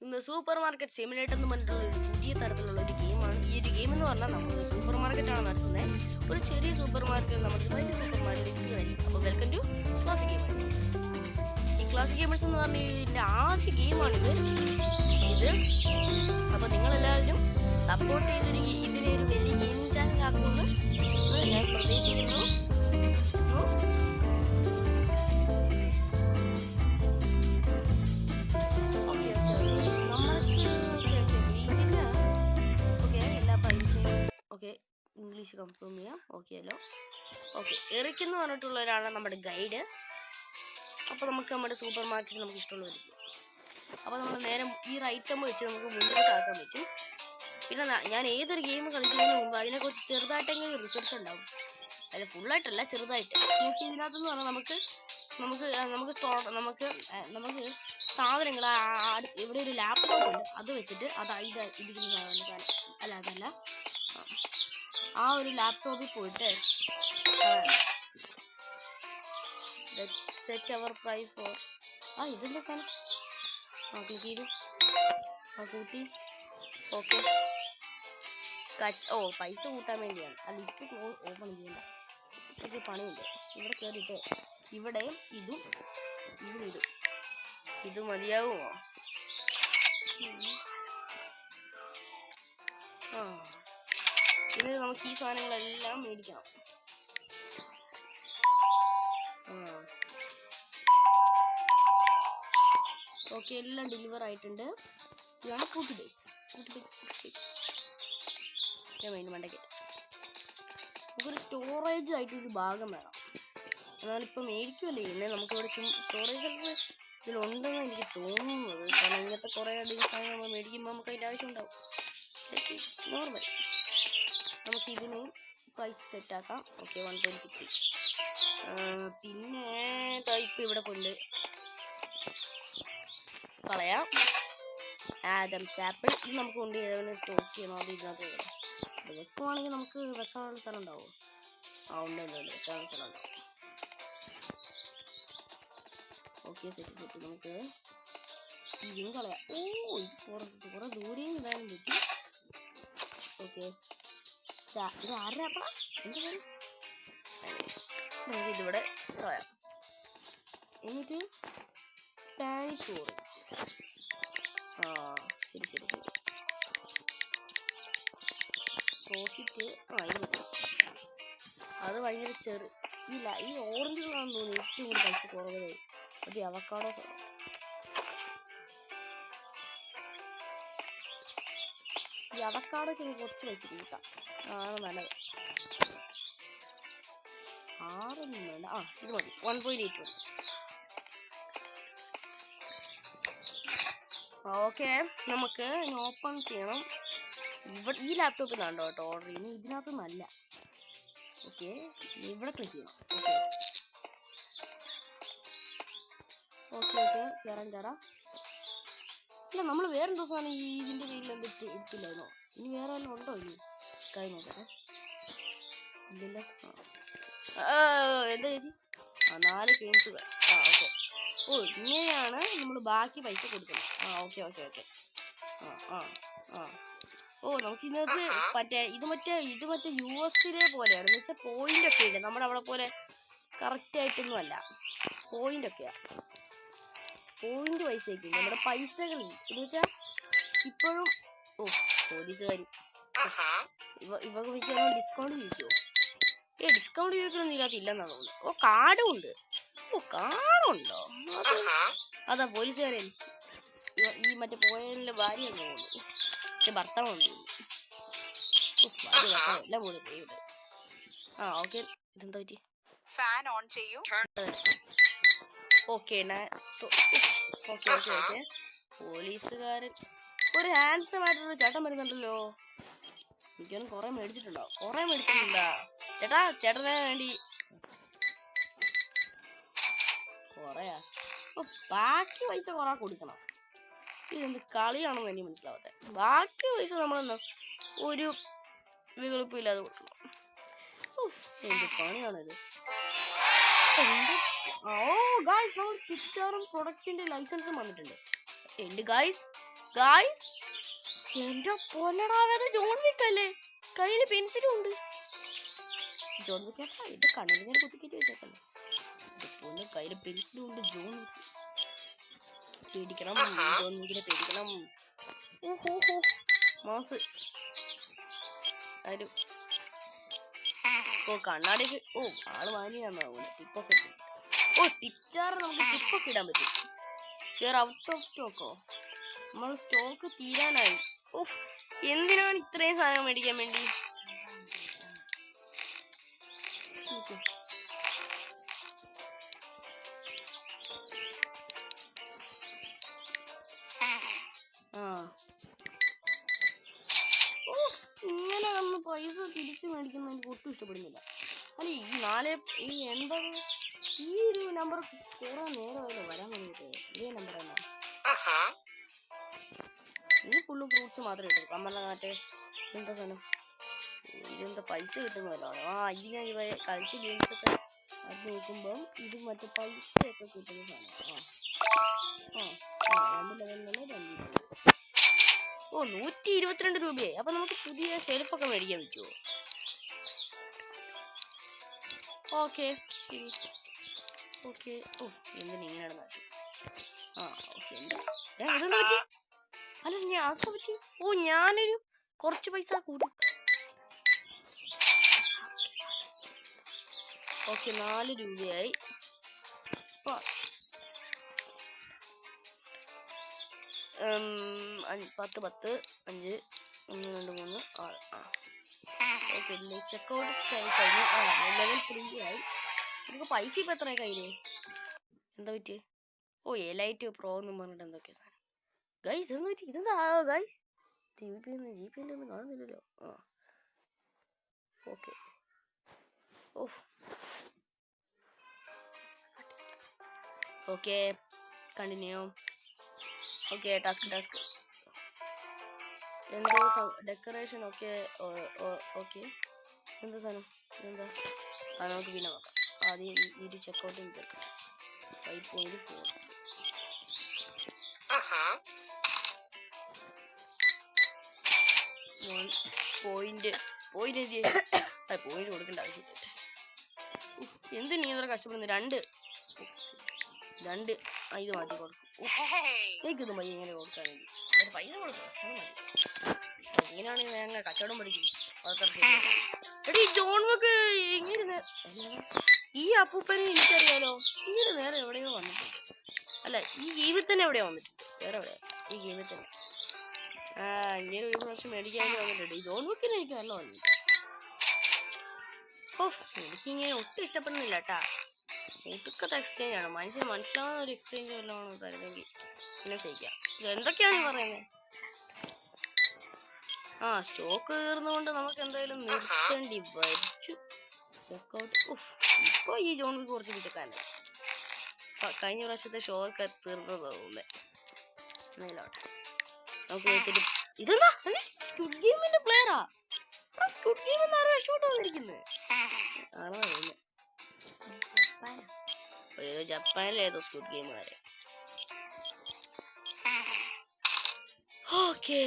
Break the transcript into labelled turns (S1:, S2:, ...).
S1: ഇന്ന് super market simulator എന്ന് പറഞ്ഞിട്ടുള്ള ഒരു പുതിയ തരത്തിലുള്ള ഒരു ഗെയിമാണ്. ഈ ഒരു ഗെയിം എന്ന് പറഞ്ഞാൽ നമ്മൾ സൂപ്പർ മാർക്കറ്റാണ് നടത്തുന്നത്. ഒരു ചെറിയ സൂപ്പർ മാർക്കറ്റ് നമുക്ക് വലിയ സൂപ്പർ മാർക്കറ്റിലേക്ക് വരും. അപ്പോൾ വെൽക്കം ടു ക്ലാസിക് ഗെയിമേഴ്സ്. ഈ ക്ലാസിക് ഗെയിമേഴ്സ് എന്ന് പറഞ്ഞ ഇതിൻ്റെ ആദ്യ ഗെയിമാണിത്. അപ്പോൾ നിങ്ങളെല്ലാവരും സപ്പോർട്ട് ചെയ്തൊരു ഇതിനെ ഒരു വലിയ ഗെയിമിംഗ് ചാനൽ ആക്കുമെന്ന് ഞാൻ പ്രതീക്ഷിക്കുന്നു. ഇംഗ്ലീഷ് കൺഫേം ചെയ്യാം. ഓക്കെ അല്ലോ. ഓക്കെ, എറിക് എന്ന് പറഞ്ഞിട്ടുള്ള ഒരാളാണ് നമ്മുടെ ഗൈഡ്. അപ്പോൾ നമുക്ക് നമ്മുടെ സൂപ്പർ മാർക്കറ്റ് നമുക്ക് ഇഷ്ടമുള്ള വരും. അപ്പോൾ നമ്മൾ നേരെ ഈ ഒരു ഐറ്റം വെച്ച് നമുക്ക് മുന്നോട്ടാക്കാൻ പറ്റും. പിന്നെ ഞാൻ ഏതൊരു ഗെയിം കളിക്കുന്നതിന് മുമ്പ് അതിനെക്കുറിച്ച് ചെറുതായിട്ടെങ്കിലും റിസർച്ച് ഉണ്ടാവും. അല്ല, ഫുള്ളായിട്ടല്ല, ചെറുതായിട്ട്. നമുക്ക് ഇതിനകത്തെന്ന് പറഞ്ഞാൽ നമുക്ക് സാധനങ്ങൾ ഇവിടെ ഒരു ലാപ്ടോപ്പ് ഉണ്ട്, അത് വെച്ചിട്ട് ഇരിക്കുന്ന സാധനം അല്ല, അതല്ല, ആ ഒരു ലാപ്ടോപ്പിൽ പോയിട്ട് സെറ്റ് അവർ പ്രൈസ് ഫോർ ഇതെന്താ സാധനം ക്ലിക്ക് ചെയ്തു കൂട്ടി. ഓക്കെ, പൈസ കൂട്ടാൻ വേണ്ടിയാണ്. അല്ല, ഇപ്പോൾ ഓപ്പൺ ചെയ്യണ്ട, എനിക്ക് പണിയുണ്ട്. ഇവിടെ കയറിയിട്ട് ഇവിടെ ഇതും ഇത് മതിയാവുമോ? പിന്നെ നമുക്ക് ഈ സാധനങ്ങളെല്ലാം മേടിക്കണം. ഓക്കെ, എല്ലാം ഡെലിവർ ആയിട്ടുണ്ട്. ഇതാണ് കൂട്ടി ബേക്സ്. മണ്ടയ്ക്ക് നമുക്കൊരു സ്റ്റോറേജ് ആയിട്ടൊരു ഭാഗം വേണം. എന്നാലിപ്പോൾ മേടിക്കുമല്ലേ ഇന്നെ നമുക്കിവിടെ സ്റ്റോറേജ് ഇതിലുണ്ടെന്ന് എനിക്ക് തോന്നുന്നത്. കാരണം ഇങ്ങനത്തെ കുറേ സാധനങ്ങൾ നമ്മൾ മേടിക്കുമ്പോൾ നമുക്ക് അതിൻ്റെ ആവശ്യം ഉണ്ടാവും. നോർമൽ നമുക്ക് ഇതിന് പ്രൈസ് സെറ്റാക്കാം. ഓക്കെ, 1.6. പിന്നെ ഇപ്പം ഇവിടെ കൊണ്ട് കളയാം. ആഡംസ് ആപ്പിൾ ഇത് നമുക്ക് കൊണ്ട് സ്റ്റോക്ക് ചെയ്യണം. അത് ഇതിനകത്ത് വെക്കുവാണെങ്കിൽ നമുക്ക് വെക്കാനുള്ള സ്ഥലം ഉണ്ടാവും. ഉണ്ടല്ലോ, വെക്കാനുള്ള സ്ഥലം ഉണ്ടാവും. ഓക്കെ, സെറ്റ് നമുക്ക് ഇതും കളയാം. ഇത് കുറേ ദൂരെ ഇടാനും പറ്റും. ഓക്കെ, ഇത് ആരുടെ ആപ്പിളാ? എന്ത് കാര്യം? നമുക്ക് ഇതിവിടെ കളയാം. എന്നിട്ട് സ്പാനിഷ് ഓറഞ്ച്. ശരി പ്രോഫിറ്റ് അത് ഭയങ്കര ഈ ഓറഞ്ചുകളാണെന്ന് തോന്നുന്നു ഏറ്റവും കൂടുതൽ പൈസ കുറവ്. അത് അവക്കാഡോ. ഈ അവക്കാഡോക്ക് കുറച്ച് പൈസ കൂട്ടാം, ആണ് നല്ലത്. 6 വേണ്ട, ഇത് മതി. 1.8 മതി. ഓക്കെ, നമുക്ക് ഓപ്പൺ ചെയ്യണം. ഈ ലാപ്ടോപ്പിൽ നിന്നാണ് കേട്ടോ ഓർഡർ ചെയ്യുന്നത്, ഇതിനകത്തൊന്നല്ല. ഓക്കെ, ഇവിടെ ക്ലിക്ക് ചെയ്യണം. ഓക്കെ കയറാം. ഇല്ല, നമ്മൾ വേറെ എന്തോ സാധനം ഇതിൻ്റെ പേരിൽ എടുത്തില്ലായിരുന്നോ? ഇനി വേറെ വല്ലതും ഉണ്ടോ? ഇനി കാര്യം നോക്കട്ടെ. ഇല്ലല്ലോ. എന്താ ചേച്ചി? 4 ഗെയിംസുകൾ. ഓക്കെ, ഇങ്ങനെയാണ് നമ്മൾ ബാക്കി പൈസ കൊടുക്കുന്നത്. ഓക്കെ. നമുക്ക് ഇതിനകത്ത് ഇത് മറ്റേ US പോലെയാണ്. എന്ന് വെച്ചാൽ പോയിന്റ് ഒക്കെ ഉണ്ട്. നമ്മുടെ അവിടെ പോലെ കറക്റ്റ് ആയിട്ടൊന്നും അല്ല, പോയിന്റ് ഒക്കെയാണ്. പോയിന്റ് പൈസയൊക്കെ ഉണ്ട്. നമ്മുടെ പൈസകൾ എന്ന് വെച്ചാൽ ഇപ്പോഴും പോലീസുകാർ ഇവ മിക്കവാറും ഡിസ്കൗണ്ട് ചോദിക്കുമോ? ഡിസ്കൗണ്ട് ചോദിക്കണമെന്ന് ഇതിനകത്ത് ഇല്ലെന്നാണ് തോന്നുന്നത്. കാർഡും ഉണ്ട്. കാർഡുണ്ടോ? അതാ പോലീസുകാരെ ഈ മറ്റേ പോയതിൻ്റെ ഭാര്യ എന്ന് തോന്നുന്നു. പക്ഷെ ഭർത്താവുണ്ട്. എല്ലാം കൂടെ പോയി. ഓക്കെ, ഇതെന്താ പറ്റി? ഫാൻ ഓൺ ചെയ്യൂ. ഓക്കെ, പോലീസുകാരൻ ഒരു ഹാൻഡ്സം ആയിട്ടൊരു ചേട്ടൻ വരുന്നുണ്ടല്ലോ. എനിക്കൊന്നും കുറേ മേടിച്ചിട്ടുണ്ടോ? ചേട്ടനെ വേണ്ടി കുറയാ. ബാക്കി പൈസ കുറേ കൊടുക്കണം. ഇതെന്ത് കളിയാണെന്ന് എനിക്ക് മനസ്സിലാവട്ടെ. ബാക്കി പൈസ നമ്മളൊന്ന് ഒരു വികല്പമില്ലാതെ കൊടുക്കണം. എന്ത് പണിയാണിത്? ഗായ്സ്, നമ്മൾ പിക്ചറും പ്രൊഡക്റ്റിന്റെ ലൈസൻസും വന്നിട്ടുണ്ട്. ഗായ്സ്, ഗായ്സ് എന്റെ പൊന്നടാവത് ജോൺ വിക്ക് അല്ലേ, കയ്യില് പെൻസിലും ഉണ്ട്. ജോൺ വിക്ക് ഇത് കണ്ണിൽ നേരെ കുത്തിക്കേറ്റി വെച്ചേക്കല്ലേ. പൊന്ന് കയ്യില് പെൻസിലും ഉണ്ട്. ജോൺ വിക്ക് പേടിക്കണം, ജോൺ വിക്കിനെ പേടിക്കണം. ഓഹോ മാസ് ആരും കണ്ണാടിക്ക് ആള് വാങ്ങിയാന്നാവൂല. ടിപ്പൊക്കെ ടിച്ചാർ നമുക്ക് ടിപ്പൊക്കെ ഇടാൻ പറ്റും. ഔട്ട് ഓഫ് സ്റ്റോക്കോ, നമ്മൾ സ്റ്റോക്ക് തീരാനായി. എന്തിനാണ് ഇത്രയും സാധനം മേടിക്കാൻ വേണ്ടി? ഇങ്ങനെ നമ്മൾ പൈസ തിരിച്ചു മേടിക്കുന്ന എനിക്ക് ഒട്ടും ഇഷ്ടപ്പെടുന്നില്ല. അല്ല ഈ 80 ഈ ഒരു നമ്പർ കുറെ നേരമായല്ലോ വരാൻ വേണ്ടിട്ട്. ഇതേ നമ്പർ തന്നെ. ഈ ഫുള്ള് ഫ്രൂട്ട്സ് മാത്രമേ കിട്ടും. നമ്മളെ മറ്റേ എന്താ സാധനം, ഇതെന്താ പൈസ കിട്ടുന്നതല്ലോ. ഇതിനെ ഇവ കളിച്ച ഗെയിംസ് ഒക്കെ അത് നോക്കുമ്പം ഇത് മറ്റേ പൈസ ഒക്കെ കിട്ടുന്ന സാധനം. 2 ലെവലിലുള്ള 122 രൂപയായി. അപ്പൊ നമുക്ക് പുതിയ ഷെൽഫൊക്കെ മേടിക്കാൻ പറ്റുമോ? ഓക്കെ ശരി. ഓക്കെ എന്തിനിങ്ങനെയാണ് നാട്ടി. എന്താ ഇതെന്താ പറ്റി? അല്ല ഞാൻ ആർക്കാ പറ്റി? ഞാനൊരു കുറച്ച് പൈസ കൂട്ടും. 4 രൂപയായി. 10 5 1 2 3 6. ചെക്കൗട്ട് കഴിഞ്ഞു. ലെവൽ 3 ആയി. നമുക്ക് പൈസ ഇപ്പം എത്രയായി കയ്യില്? എന്താ പറ്റി? എലൈറ്റ് പ്രോ എന്നും പറഞ്ഞിട്ട് എന്തൊക്കെയാ സാധനം. ഗൈസ് എന്താ പറ്റി? ഇതെന്താ ഗൈസ്? ജി പി ഒന്നും കാണുന്നില്ലല്ലോ. Okay continue. ടാസ്ക് എന്തോ ഡെക്കറേഷൻ. ഓക്കെ എന്താ സാധനം? ഇതെന്താ? നമുക്ക് പിന്നെ നോക്കാം. ആദ്യം ഇത് ചെക്കൗട്ട് ചെയ്ത് തീർക്കാം. 5.4 പോയിന്റ് കൊടുക്കേണ്ട ആവശ്യമില്ല. എന്തിനീ ഇത്ര കഷ്ടപ്പെടുന്നു? 2 ഇത് മാറ്റി കൊടുക്കും. എനിക്കൊന്നും പയ്യ ഇങ്ങനെ കൊടുക്കാൻ വേണ്ടി പൈസ കൊടുക്കാം. ഇങ്ങനെയാണെങ്കിൽ ഞങ്ങൾ കച്ചവടം പഠിക്കും. എടീ ജോൺ വിക്ക് ഇങ്ങനെ ഈ അപ്പൂപ്പനെ എനിക്കറിയാലോ. ഇങ്ങനെ വേറെ എവിടെയോ വന്നിട്ടുണ്ട്. അല്ല ഈ ഗെയിമിൽ തന്നെ എവിടെയോ വന്നിട്ടുണ്ട്. വേറെ എവിടെയാ ഈ ഗെയിമിൽ തന്നെ. ഇങ്ങനെ ഒരു പ്രാവശ്യം മേടിക്കാൻ വന്നിട്ടുണ്ട്. ഈ ജോൺ വിക്കിനെ എനിക്ക് നല്ല വന്നു. എനിക്കിങ്ങനെ ഒട്ടും ഇഷ്ടപ്പെടുന്നില്ല കേട്ടാ. ഒട്ടുക്കത്തെ എക്സ്ചേഞ്ച് ആണ്. മനുഷ്യന് മനസ്സിലാവുന്ന ഒരു എക്സ്ചേഞ്ച് വല്ലതാണ് തരുന്നെങ്കിൽ പിന്നെ ചെയ്യിക്കാം. എന്തൊക്കെയാണ് പറയുന്നത്? സ്റ്റോക്ക് തീർന്നുകൊണ്ട് നമുക്ക് എന്തായാലും നിർത്തേണ്ടി വരും. ചെക്കൗട്ട്. ഇപ്പൊ ഈ ജോൺ വിക്ക് കുറച്ച് പിടിച്ചക്കാണ്ട്. കഴിഞ്ഞ പ്രാവശ്യത്തെ ഷോ ഒക്കെ തീർന്നത് തോന്നുന്നത്. നമുക്ക് ഇതെന്താ സ്ക്വിഡ് ഗെയിമിന്റെ പ്ലെയറാ? സ്ക്വിഡ് ഗെയിം എന്നാണ് രക്ഷപ്പെട്ട് വന്നിരിക്കുന്നത്. ആണോ? ജപ്പാനിലേതോ സ്ക്വിഡ് ഗെയിം വരെ. ഓക്കെ